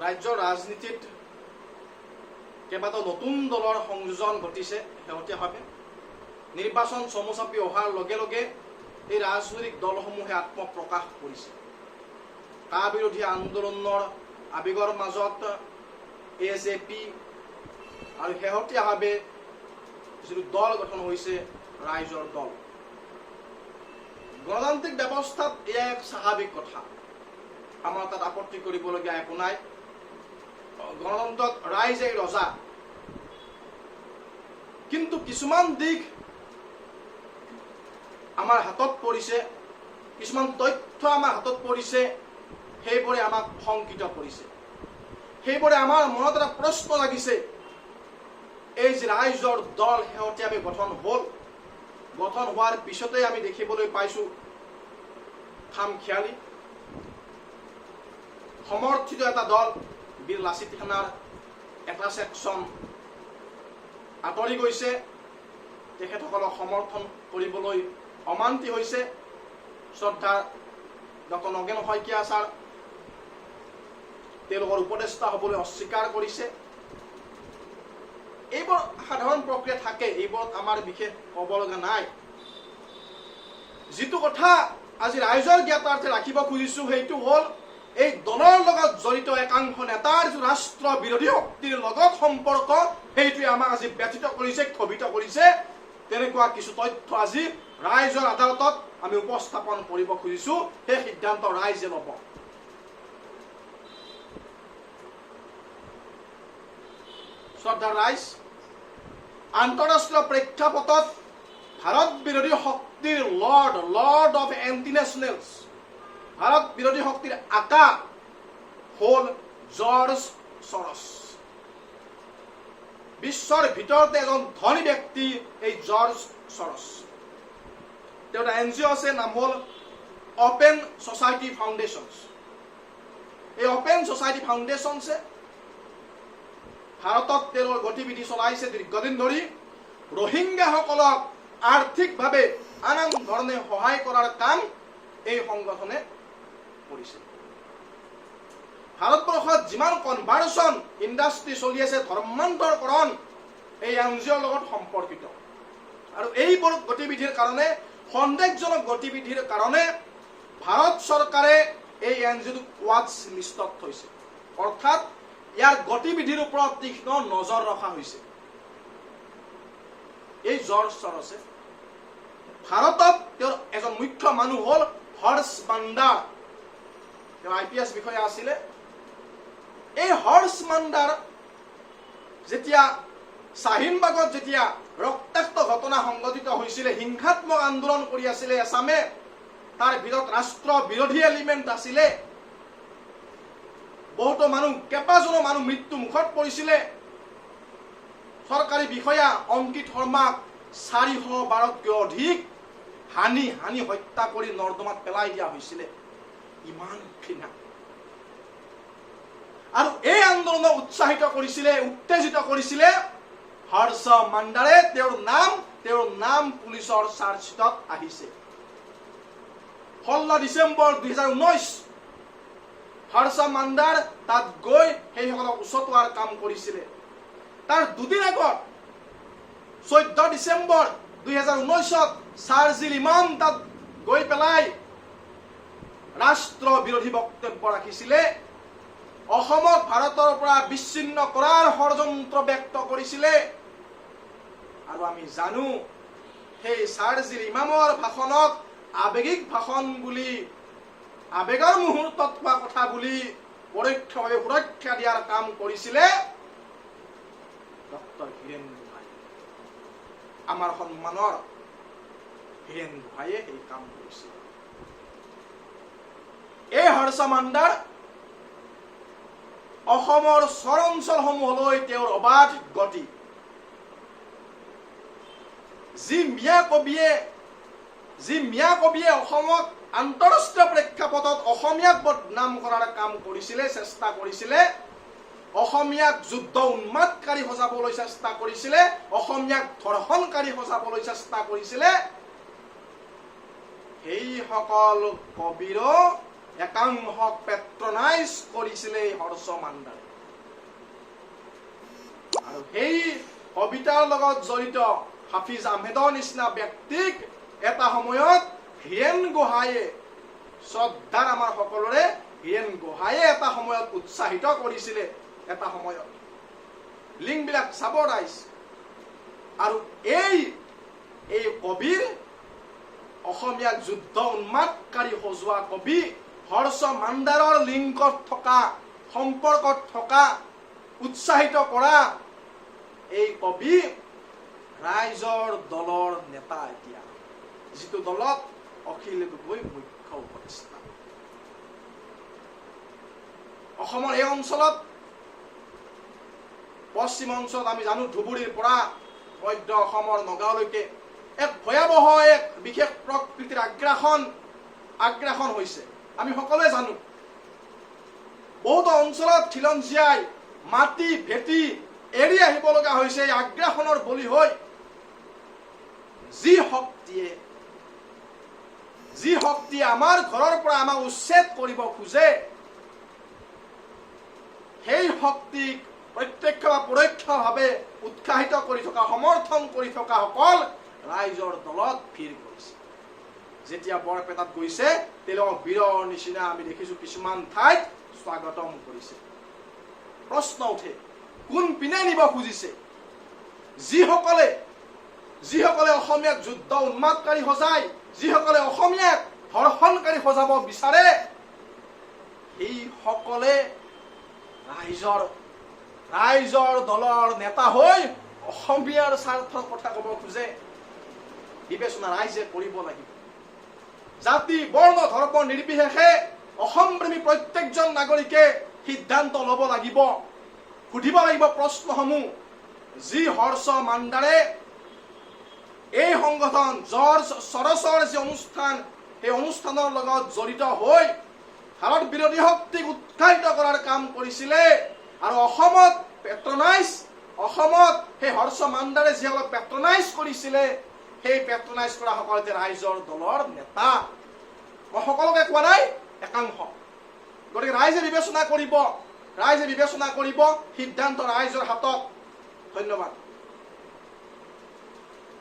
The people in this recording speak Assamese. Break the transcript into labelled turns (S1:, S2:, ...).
S1: ৰাজ্যৰ ৰাজনীতিত কেইবাটাও নতুন দলৰ সংযোজন ঘটিছে শেহতীয়াভাৱে। নিৰ্বাচন চমু চাপি অহাৰ লগে লগে এই ৰাজনৈতিক দলসমূহে আত্মপ্ৰকাশ কৰিছে। কা বিৰোধী আন্দোলনৰ আবেগৰ মাজত AJP আৰু শেহতীয়াভাৱে যিটো দল গঠন হৈছে ৰাইজৰ দল। গণতান্ত্ৰিক ব্যৱস্থাত এয়া এক স্বাভাৱিক কথা, আমাৰ তাত আপত্তি কৰিবলগীয়া একো নাই। গণতন্ত্ৰত ৰাইজেই ৰজা। কিন্তু কিছুমান দিশ আমাৰ হাতত পৰিছে, কিছুমান তথ্য আমাৰ হাতত পৰিছে, সেইবোৰে আমাক শংকিত কৰিছে। সেইবোৰে আমাৰ মনত এটা প্ৰশ্ন লাগিছে, এই যে ৰাইজৰ দল শেহতীয়াভাৱে গঠন হ'ল, গঠন হোৱাৰ পিছতে আমি দেখিবলৈ পাইছোঁ খামখেয়ালি সমৰ্থিত এটা দল বীৰ লাচিত থানাৰ এটা ছেকশ্যন আঁতৰি গৈছে, তেখেতসকলক সমৰ্থন কৰিবলৈ অমান্তি হৈছে। শ্ৰদ্ধা ডক্টৰ নগেন শইকীয়া ছাৰ তেওঁলোকৰ উপদেষ্টা হ'বলৈ অস্বীকাৰ কৰিছে। এইবোৰ সাধাৰণ প্ৰক্ৰিয়া থাকে, এইবোৰত আমাৰ বিশেষ ক'ব লগা নাই। যিটো কথা আজি ৰাইজৰ জ্ঞাতাৰ্থে ৰাখিব খুজিছোঁ সেইটো হ'ল এই দলৰ লগত জড়িত একাংশ নেতাৰ যিটো ৰাষ্ট্ৰ বিৰোধী শক্তিৰ লগত সম্পৰ্ক, সেইটোৱে আমাক আজি ব্যথিত কৰিছে, ক্ষোভিত কৰিছে। তেনেকুৱা কিছু তথ্য আজি ৰাইজৰ আদালতত আমি উপস্থাপন কৰিব খুজিছোঁ, সেই সিদ্ধান্ত ৰাইজে ল'ব। শ্ৰদ্ধাৰ ৰাইজ, আন্তঃৰাষ্ট্ৰীয় প্ৰেক্ষাপটত ভাৰত বিৰোধী শক্তিৰ লৰ্ড অফ এণ্টিনেশ্যনেলছ, ভাৰত বিৰোধী শক্তিৰ আকা হ'ল জৰ্জ চৰছ। বিশ্বৰ ভিতৰতে এজন ধনী ব্যক্তি এই জৰ্জ চৰছ। তেওঁৰ এটা NGO আছে, নাম হ'ল অপেন ছ'চাইটি ফাউণ্ডেশ্যনছ। এই অপেন ছ'চাইটি ফাউণ্ডেশ্যনছে ভাৰতত তেওঁৰ গতিবিধি চলাইছে দীৰ্ঘদিন ধৰি। ৰোহিংগাসকলক আৰ্থিকভাৱে আন ধৰণে সহায় কৰাৰ কাম এই সংগঠনে কৰিছে। ভাৰতবৰ্ষত যিমান কনভাৰ্চন ইণ্ডাষ্ট্ৰী চলি আছে, ধৰ্মান্তৰকৰণ, এই NGOৰ লগত সম্পৰ্কিত। আৰু এইবোৰ গতিবিধিৰ কাৰণে, সন্দেহজনক গতিবিধিৰ কাৰণে ভাৰত চৰকাৰে এই NGOটোক ৱাটচ লিষ্টত থৈছে। অৰ্থাৎ ইয়াৰ গতিবিধিৰ ওপৰত তীক্ষ্ণ নজৰ ৰখা হৈছে। এই জৰ্জ চৰছে ভাৰতত তেওঁৰ এজন মুখ্য মানুহ হ'ল হৰ্ষ মাণ্ডাৰ। তেওঁ IPS বিষয়া আছিলে। এই হৰ্ষ মাণ্ডাৰ যেতিয়া শ্বাহিনবাগত যেতিয়া ৰক্তাক্ত ঘটনা সংঘটিত হৈছিলে, হিংসাত্মক আন্দোলন কৰি আছিলে এছামে, তাৰ ভিতৰত ৰাষ্ট্ৰ বিৰোধী এলিমেণ্ট আছিলে, বহুতো মানুহ, কেইবাজনো মানুহ মৃত্যু মুখত পৰিছিলে। চৰকাৰী বিষয়া অংকিত শৰ্মাক 412তকৈ অধিক হানি হত্যা কৰি নৰ্দমাত পেলাই দিয়া হৈছিলে। ইমান ঘৃণা। আৰু এই আন্দোলনক উৎসাহিত কৰিছিলে, উত্তেজিত কৰিছিলে হৰ্ষ মাণ্ডাৰে। তেওঁৰ নাম পুলিচৰ চাৰ্জশ্বিটত আহিছে। 16 ডিচেম্বৰ 2019 হৰ্ষ মাণ্ডাৰ তাত গৈ সেইসকলক উচতোৱাৰ কাম কৰিছিলে। তাৰ দুদিন আগত 14 ডিচেম্বৰ 2019 চাৰ্জিল ইমাম তাত গৈ পেলাই ৰাষ্ট্ৰ বিৰোধী বক্তব্য ৰাখিছিলে। অসমক ভাৰতৰ পৰা বিচ্ছিন্ন কৰাৰ ষড়যন্ত্ৰ ব্যক্ত কৰিছিলে। আৰু আমি জানো সেই চাৰ্জিল ইমামৰ ভাষণক আৱেগিক ভাষণ বুলি, আৱেগৰ মুহূৰ্তত কোৱা কথা বুলি পৰোক্ষভাৱে সুৰক্ষা দিয়াৰ কাম কৰিছিলে ডক্টৰ হীৰেন গোহাঁই। আমাৰ সন্মানৰ হীৰেন গোহাঁইয়ে এই কাম কৰিছিল। এই হৰ্ষ মাণ্ডাৰ অসমৰ চৰ অঞ্চলসমূহলৈ তেওঁৰ অবাধ গতি। যি মিয়া কবিয়ে অসমক আন্তঃৰাষ্ট্ৰীয় প্ৰেক্ষাপটত অসমীয়াক বদনাম কৰাৰ কাম কৰিছিলে, চেষ্টা কৰিছিলে, অসমীয়াক যুদ্ধ উন্মাদকাৰী সজাবলৈ চেষ্টা কৰিছিলে, অসমীয়াক ধৰ্ষণকাৰী সজাবলৈ চেষ্টা কৰিছিলে, সেইসকল কবিৰো একাংশক পেট্ৰনাইজ কৰিছিলে এই হৰ্ষ মান্দাৰে। আৰু সেই কবিতাৰ লগত জড়িত হাফিজ আহমেদৰ নিচিনা ব্যক্তিক এটা সময়ত হীৰেণ গোহাঁইয়ে, শ্ৰদ্ধাৰ আমাৰ সকলোৰে হীৰেণ গোহাঁইয়ে এটা সময়ত উৎসাহিত কৰিছিলে। এটা সময়ত লিংকবিলাক চাব ৰাইজ। আৰু এই কবিৰ অসমীয়াক যুদ্ধ উন্মাদকাৰী সজোৱা কবি হৰ্ষ মান্দাৰৰ লিংকত থকা, সম্পৰ্কত থকা, উৎসাহিত কৰা এই কবি ৰাইজৰ দলৰ নেতা এতিয়া, যিটো দলত অখিল গগৈ মুখ্য উপদেষ্টা। অসমৰ এই অঞ্চলত, পশ্চিম অঞ্চলত আমি জানো ধুবুৰীৰ পৰা মধ্য অসমৰ নগাঁৱলৈকে এক ভয়াৱহ, এক বিশেষ প্ৰকৃতিৰ আগ্ৰাসন হৈছে। আমি সকলোৱে জানো। বহুতো অঞ্চলত খিলঞ্জীয়াই মাটি ভেটি এৰি আহিব লগা হৈছে এই আগ্ৰাসনৰ বলি হৈ। যি শক্তিয়ে আমাৰ ঘৰৰ পৰা আমাক উচ্ছেদ কৰিব খোজে, সেই শক্তিক প্ৰত্যক্ষ বা পৰোক্ষভাৱে উৎসাহিত কৰি থকা, সমৰ্থন কৰি থকা সকল ৰাইজৰ দলত ভিৰ কৰিছে। যেতিয়া বৰপেটাত গৈছে, তেওঁলোকক বীৰৰ নিচিনা আমি দেখিছো কিছুমান ঠাইত স্বাগতম কৰিছে। প্ৰশ্ন উঠে, কোন পিনে নিব খুজিছে? যিসকলে অসমীয়াক যুদ্ধ উন্মাদকাৰী সজাই, যিসকলে অসমীয়াক ধৰ্ষণকাৰী সজাব বিচাৰে, সেই সকলে ৰাইজৰ দলৰ নেতা হৈ অসমীয়াৰ স্বাৰ্থৰ কথা ক'ব খোজে। বিবেচনা ৰাইজে কৰিব লাগিব। জাতি বৰ্ণ ধৰ্ম নিৰ্বিশেষে অসমপ্ৰেমী প্ৰত্যেকজন নাগৰিকে সিদ্ধান্ত ল'ব লাগিব, সুধিব লাগিব প্ৰশ্নসমূহ। যি হৰ্ষ মান্দাৰে এই সংগঠন জৰ্জ সৰছৰ যি অনুষ্ঠান, সেই অনুষ্ঠানৰ লগত জড়িত হৈ ভাৰত বিৰোধী শক্তিক উৎসাহিত কৰাৰ কাম কৰিছিলে। আৰু অসমত সেই হৰ্ষ মান্দাৰে যিসকলক পেট্ৰনাইজ কৰিছিলে, সেই পেট্ৰনাইজ কৰা সকল এতিয়া ৰাইজৰ দলৰ নেতা। মই সকলোকে কোৱা নাই, একাংশ। গতিকে ৰাইজে বিবেচনা কৰিব, সিদ্ধান্ত ৰাইজৰ হাতত। ধন্যবাদ।